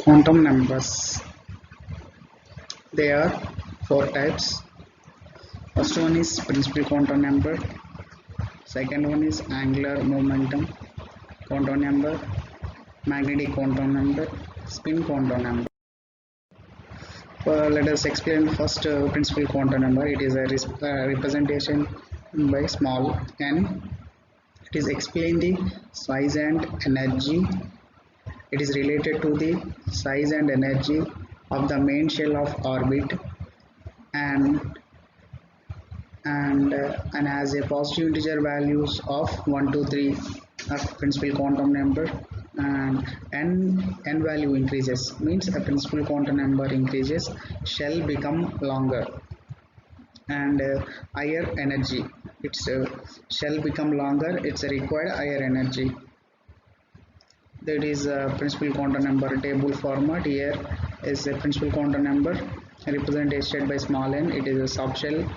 Quantum numbers. There are four types. First one is principal quantum number. Second one is angular momentum quantum number, magnetic quantum number, spin quantum number. Let us explain first principal quantum number. It is a representation by small n. It is explain the size and energy. It is related to the size and energy of the main shell of orbit and has a positive integer values of 1 2 3 of principal quantum number, and n value increases means a principal quantum number increases, shell become longer and higher energy. Its shell become longer, it's a required higher energy. That is a principal quantum number table format. Here is a principal quantum number represented by small n. It is a subshell.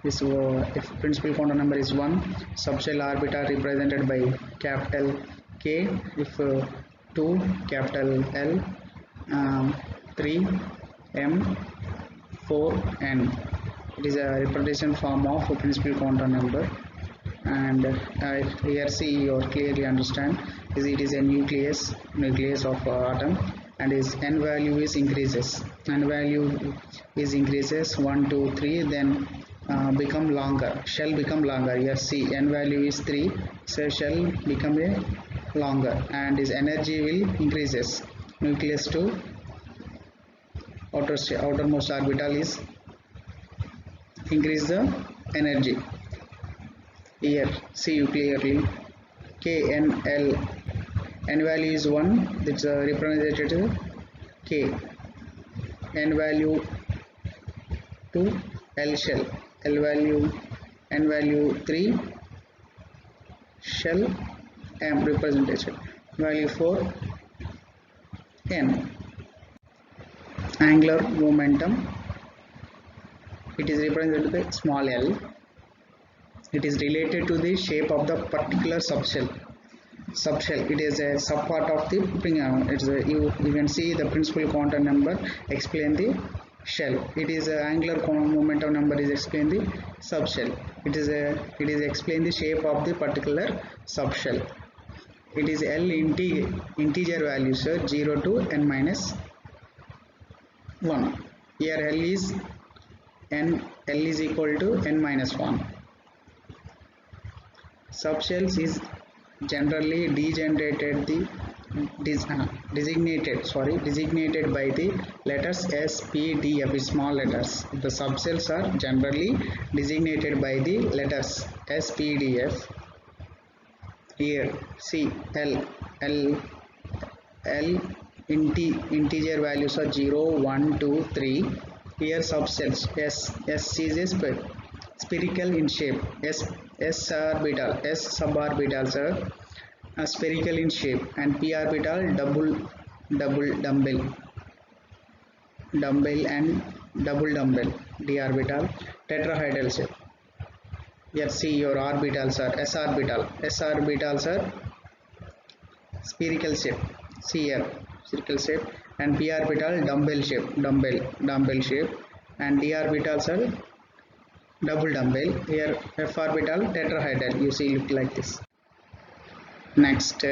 This if principal quantum number is 1, subshell orbital represented by capital K. If 2, capital L, 3 M, 4 N. It is a representation form of principal quantum number. And here see or clearly understand is it is a nucleus of atom, and is n value is increases, n value is increases 1 2 3, then become longer, shell become longer. Here see n value is 3, so shell become a longer, and its energy will increases, nucleus to outermost orbital is increase the energy. Here see you clearly K N L, n value is 1, that's represented K, n value to L shell, L value, n value 3, shell M representation, value 4 N. Angular momentum, it is represented by small l. It is related to the shape of the particular subshell. It is a subpart of the you can see the principal quantum number explain the shell. It is a angular momentum number is explain the subshell. It is explain the shape of the particular subshell. It is L integer value, so 0 to n minus 1. Here L is equal to n minus 1. Subshells is generally designated by the letters S, P, D, F, small letters. The subshells are generally designated by the letters S, P, D, F. Here see L integer values are 0, 1, 2, 3. Here subshells S is a spherical in shape. S suborbitals are spherical in shape, and P orbital dumbbell and double dumbbell. D orbital tetrahedral shape. Here see your orbitals are S orbitals are spherical shape. See here circle shape, and P orbital dumbbell shape, and D orbitals are double dumbbell. Here F orbital tetrahedral, you see look like this. Next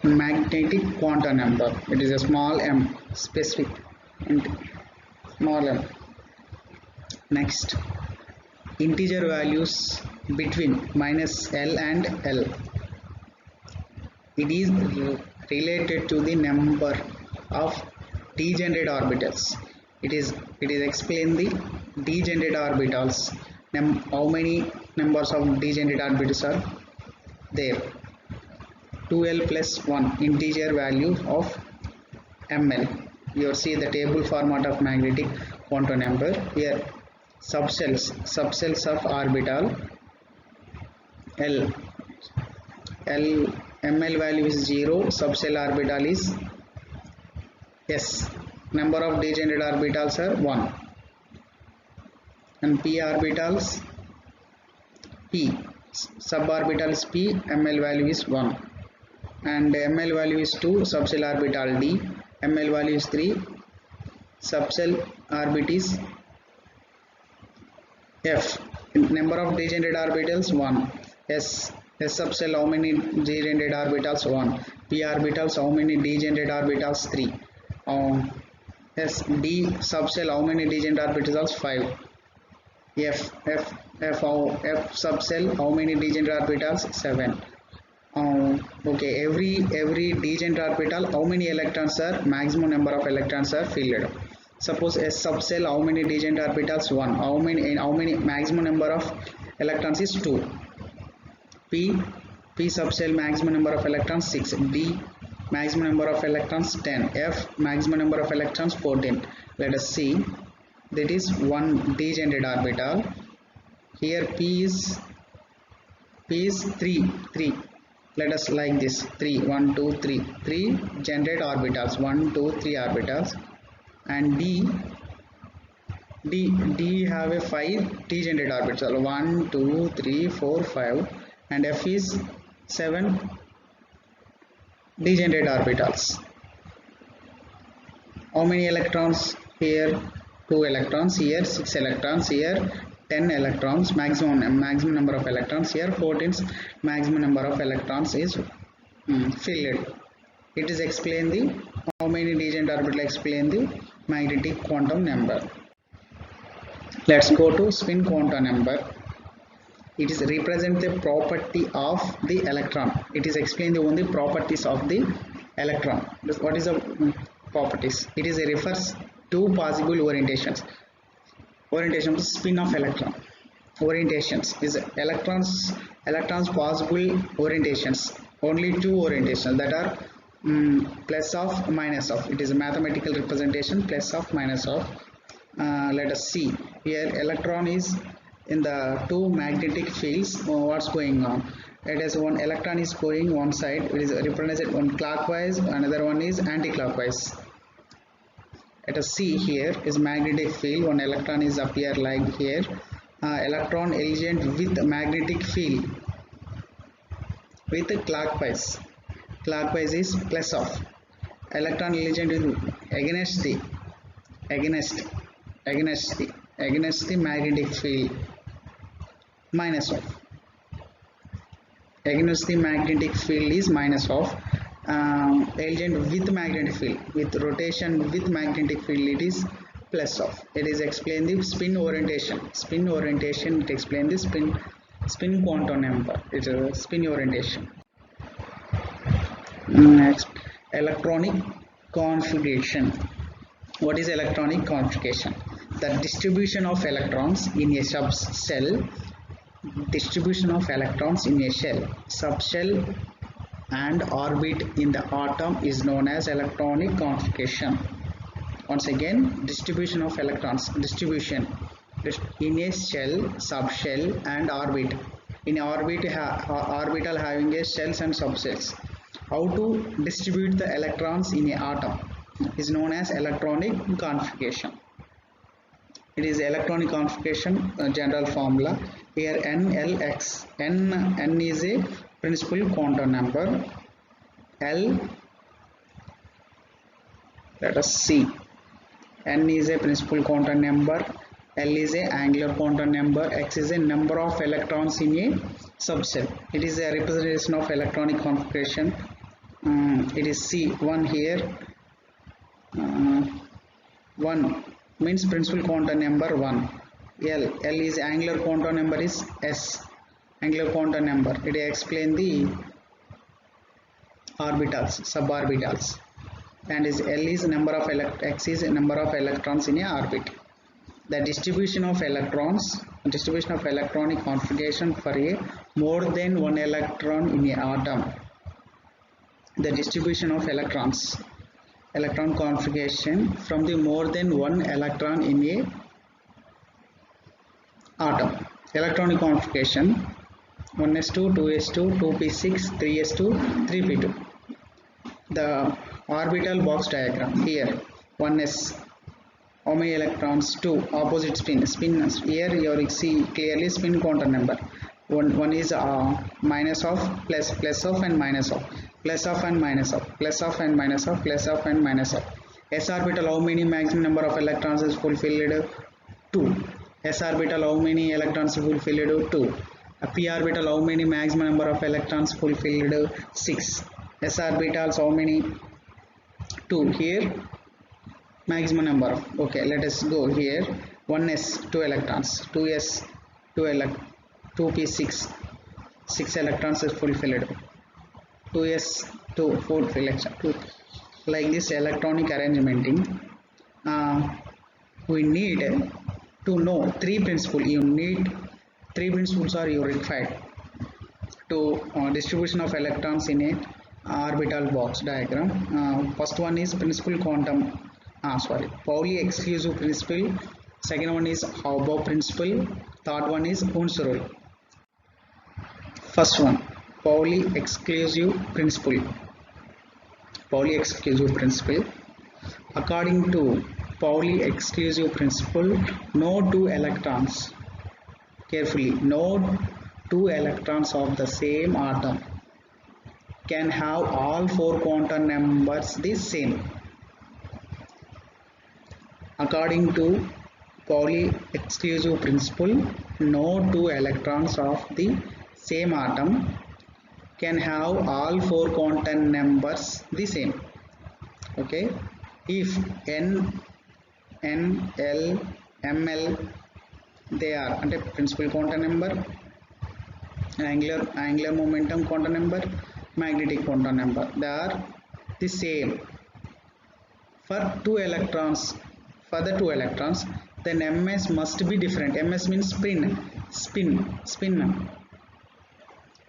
magnetic quantum number, it is a small m, specific and small m. Next integer values between minus L and L. It is related to the number of degenerate orbitals. It is explain the degenerate orbitals, how many numbers of degenerate orbitals are there. 2l plus 1 integer value of ml. You see the table format of magnetic quantum number. Here subshells of orbital L ml value is 0, subshell orbital is S. Number of degenerate orbitals are 1, and P orbitals P, suborbital is P, ml value is 1, and ml value is 2, subshell orbital d, ml value is 3, subshell orbit is f, number of degenerate orbitals 1, s subshell how many degenerate orbitals 1, p orbitals how many degenerate orbitals 3, s d subshell how many degenerate orbitals 5, f subshell how many degenerate orbitals 7. Okay, every degenerate orbital how many electrons are, maximum number of electrons are filled. Suppose a subshell how many degenerate orbitals 1, how many maximum number of electrons is 2, p subshell maximum number of electrons 6, d maximum number of electrons 10, f maximum number of electrons 14. Let us see, that is one degenerate orbital. Here p is 3. Let us like this, 3 1 2 3 3 generate orbitals, 1 2 3 orbitals, and d have a 5 degenerate orbital, 1 2 3 4 5, and f is 7 degenerate orbitals. How many electrons here? 2 electrons, here 6 electrons, here 10 electrons, maximum number of electrons, here 14 maximum number of electrons is filled. It is explain the how many degenerate orbital, explain the magnetic quantum number. Let's go to spin quantum number. It is represent the property of the electron. It is explain the only properties of the electron. What is the properties? It is refers to possible orientations. Orientation of the spin of electron. Orientations is electrons possible orientations. Only 2 orientations, that are plus of, minus of. It is a mathematical representation, plus of, minus of. Let us see here, electron is in the 2 magnetic fields. What's going on? It is one electron is going one side, it is represented one clockwise, another one is anti-clockwise. Let us see, here is magnetic field, one electron is appear like here, electron agent with magnetic field with clockwise is plus of, electron agent is against the magnetic field, minus of, against the magnetic field is minus of, agent with magnetic field, with rotation with magnetic field, it is plus of. It is explain the spin orientation. It explain the spin quantum number. It is a spin orientation. Next, electronic configuration. What is electronic configuration? The distribution of electrons in a subshell, subshell and orbit in the atom is known as electronic configuration. Once again, distribution of electrons, distribution in a shell, subshell and orbit. In orbit, orbital having a shells and subshells. How to distribute the electrons in a atom is known as electronic configuration. It is electronic configuration general formula. Here NLX, N is a principal quantum number, L, let us see, N is a principal quantum number, L is a angular quantum number, X is a number of electrons in a subshell. It is a representation of electronic configuration. It is C1 here, 1 means principal quantum number 1, L is angular quantum number is S, angular quantum number. It explain the orbitals, suborbitals, and is L is number of X is number of electrons in a orbit. The distribution of electrons, distribution of electronic configuration for a more than one electron in a atom. The distribution of electrons, electron configuration from the more than one electron in a atom. Electronic configuration 1s2, 2s2, 2p6, 3s2, 3p2. The orbital box diagram here, 1s, how many electrons? 2, opposite spin. Here you see clearly spin quantum number. one is minus of, plus of and minus of, plus of and minus of, plus of and minus of, plus of and minus of. S orbital, how many maximum number of electrons is fulfilled? 2. S orbital, how many electrons fulfilled? 2. P orbital, how many maximum number of electrons fulfilled? 6. S orbitals, how many? 2. Here maximum number of, okay, let us go here. 1s 2 electrons, 2s 2p 6 electrons is fulfilled, 2s 2 fulfilled, 2. Like this electronic arrangement, we need to know three principles. You need three principles are you required to distribution of electrons in a orbital box diagram. First one is principal quantum, Pauli exclusive principle. Second one is Haber principle. Third one is Hund's rule. First one, Pauli exclusive principle. Pauli exclusive principle. According to Pauli exclusive principle, no two electrons, carefully, no two electrons of the same atom can have all four quantum numbers the same. According to Pauli exclusive principle, no two electrons of the same atom can have all four quantum numbers the same. Okay, if n, l, ml, they are under principal quantum number, angular momentum quantum number, magnetic quantum number, they are the same for two electrons. For the two electrons, then ms must be different. Ms means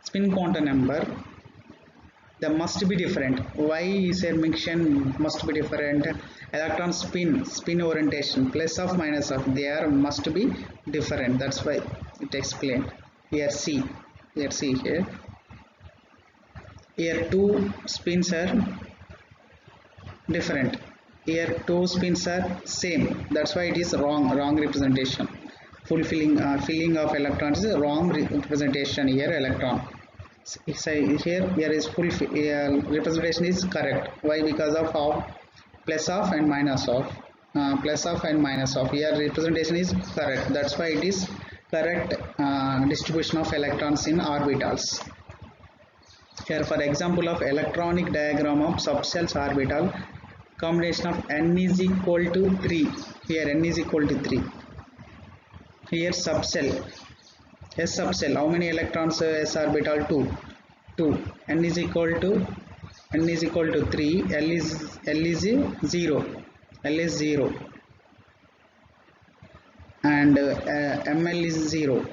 spin quantum number, they must be different. Why is a mention must be different? Electron spin orientation, plus of minus of, they are must be different. That's why it explained. Here see here two spins are different, here two spins are same. That's why it is wrong representation. Filling of electrons is a wrong representation. Here electron, here is full representation is correct. Why? Because of plus of and minus of, here representation is correct. That's why it is correct distribution of electrons in orbitals. Here for example of electronic diagram of subcells orbital, combination of n is equal to 3. Here n is equal to 3. Here subcell, S subcell, how many electrons? S orbital 2. N is equal to 3. L is 0. L is 0. And ML is 0.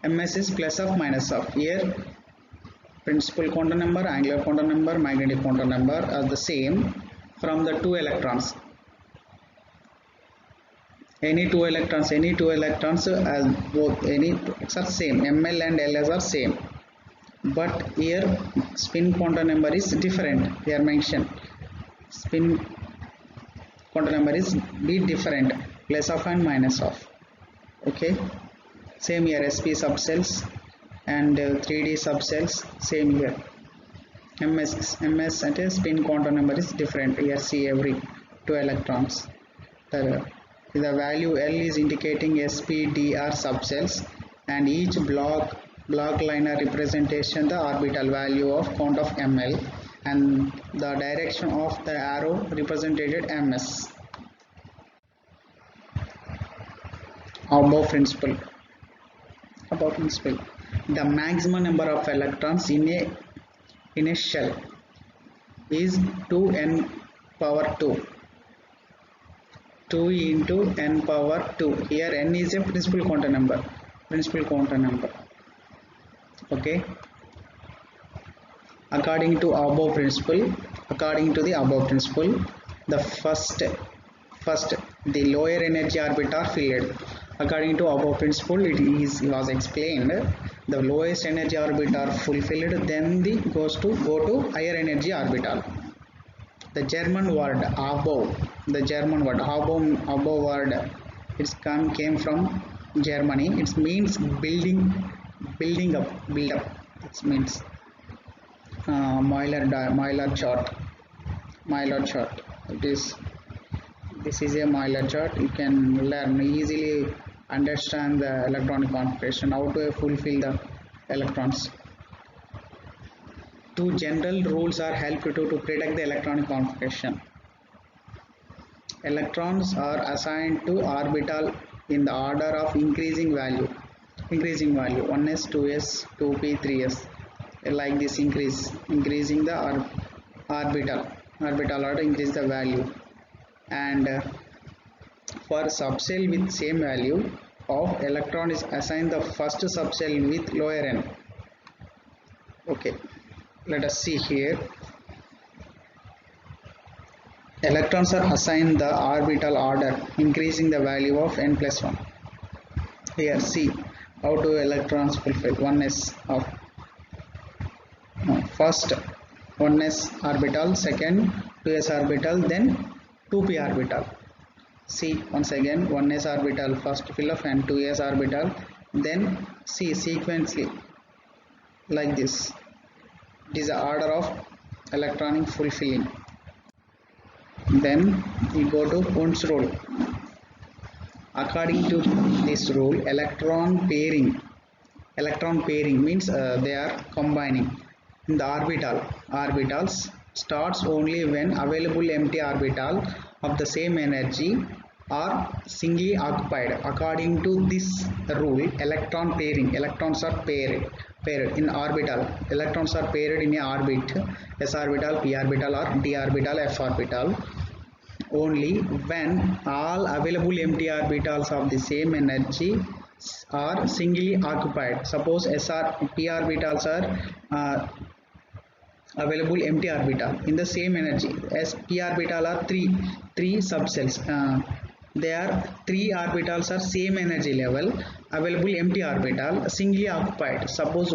MS is plus of minus of. Here principal quantum number, angular quantum number, magnetic quantum number are the same from the two electrons. Any two electrons as both any are same. ML and LS are same, but here spin quantum number is different. Here mentioned spin quantum number is be different, plus of and minus of. Okay, same here sp subcells and 3d subcells, same here. MS at a spin quantum number is different. Here see every two electrons. The value L is indicating SPDR subcells, and each block liner representation the orbital value of count of ML, and the direction of the arrow represented MS. Above principle. The maximum number of electrons in a shell is 2n power 2. 2 into n power 2. Here n is a principal quantum number. Okay. According to the above principle, the first the lower energy orbital filled. According to above principle, it was explained the lowest energy orbital fulfilled, then go to higher energy orbital. The German word above, word, came from Germany. It means building build up. It means Euler chart. It is This is a Euler chart. You can learn easily understand the electronic configuration, how to fulfill the electrons. Two general rules are helpful to predict the electronic configuration. Electrons are assigned to orbital in the order of increasing value. 1s, 2s, 2p, 3s. Like this, increasing the orbital order, increase the value. And for subcell with same value of electron is assigned the first subcell with lower n. Okay, let us see here. Electrons are assigned the orbital order, increasing the value of n plus 1. Here see how to electrons fulfill 1s of first 1s orbital, second 2s orbital, then 2p orbital. See once again 1s orbital first fill up and 2s orbital, then see sequentially like this. It is the order of electronic fulfilling. Then we go to Hund's rule. According to this rule, electron pairing means they are combining in the orbitals starts only when available empty orbital of the same energy are singly occupied. According to this rule, electrons are paired in orbital. Electrons are paired in a orbit, s orbital, p orbital, or d orbital, f orbital, only when all available empty orbitals of the same energy are singly occupied. Suppose p orbitals are available empty orbital in the same energy. As p orbital are three subcells, they are three orbitals are same energy level, available empty orbital singly occupied. Suppose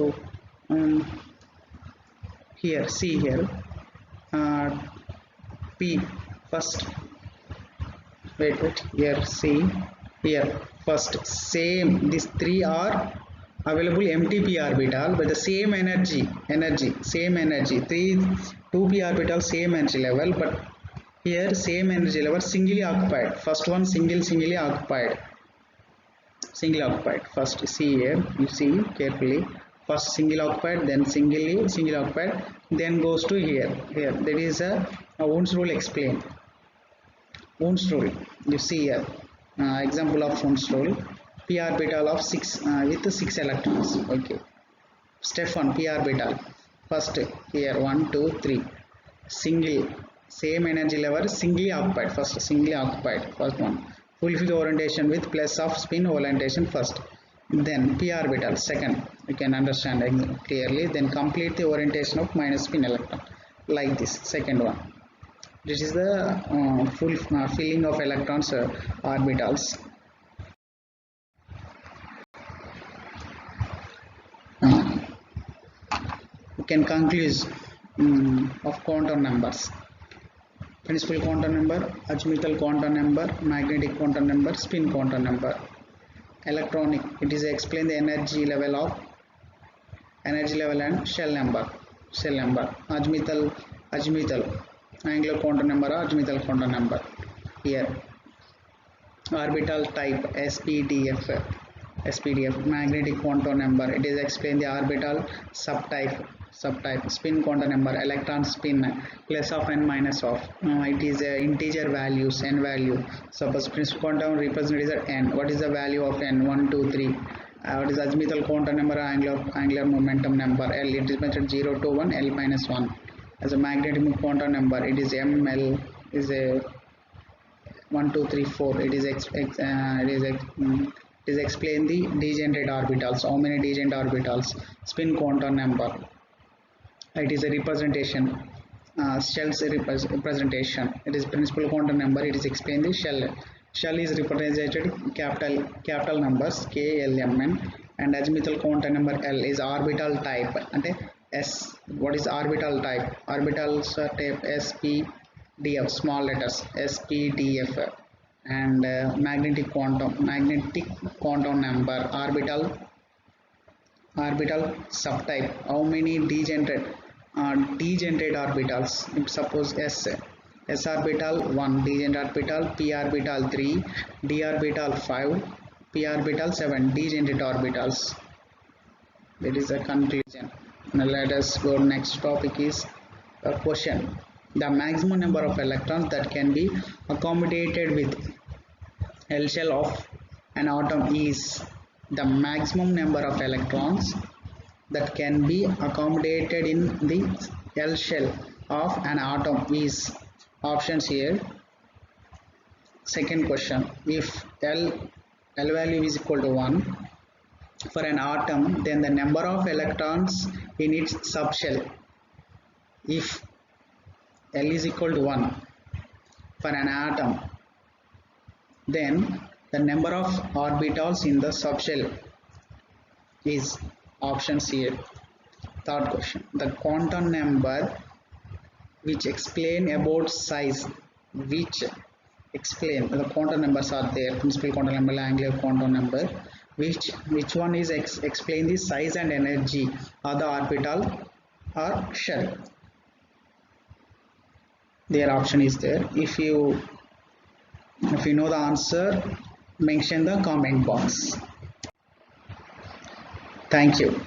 here see here p first, wait here, see here first, same these three are available empty p orbital with the same same energy, 2p orbital same energy level, but here same energy level singly occupied. First one singly occupied. First see here, you see carefully, first single occupied, then single occupied, then goes to here. That is a Hund's rule explained. Hund's rule, you see here example of Hund's rule. P orbital of 6 with 6 electrons. Okay, step 1, p orbital first here 1 2 3 single same energy level singly occupied. First one, fulfill the orientation with plus of spin orientation first, then p orbital second, you can understand clearly, then complete the orientation of minus spin electron like this. Second one, this is the full filling of electrons orbitals. You can conclude of quantum numbers: principal quantum number, azimuthal quantum number, magnetic quantum number, spin quantum number. Electronic, it is explain the energy level and shell number. Azimuthal angular quantum number or azimuthal quantum number. Here orbital type SPDF. Magnetic quantum number, it is explain the orbital subtype. Spin quantum number, electron spin plus of and minus of, it is integer values, n value. Suppose principal quantum represented as n, what is the value of n? 1 2 3. What is azimuthal quantum number? Angular momentum number, L, it is measured 0 to 1, L minus 1. As a magnetic quantum number, it is ml, is a 1 2 3 4. It is explain the degenerate orbitals, how many degenerate orbitals. Spin quantum number, it is a representation, shell's representation. It is principal quantum number, it is explain the shell is represented capital numbers K, L, M, N, and azimuthal quantum number L is orbital type. And S, what is orbital type? Orbitals type S, P, D, F, small letters S, P, D, F. And magnetic quantum number, orbital orbital subtype, how many degenerate orbitals. If suppose s orbital 1, degenerate orbital, p orbital 3, d orbital 5, p orbital 7 degenerate orbitals. That is a conclusion. Now let us go next topic is a question. The maximum number of electrons that can be accommodated with L shell of an atom is. The maximum number of electrons that can be accommodated in the L shell of an atom is. Options here. Second question, if L value is equal to 1 for an atom, then the number of electrons in its subshell. If L is equal to 1 for an atom, then the number of orbitals in the subshell is. Options here. Third question, the quantum number which explain about size, which explain the quantum numbers are there, principal quantum number, angular quantum number, which one is explain the size and energy of the orbital or shell. Their option is there. If you know the answer, mention the comment box. Thank you.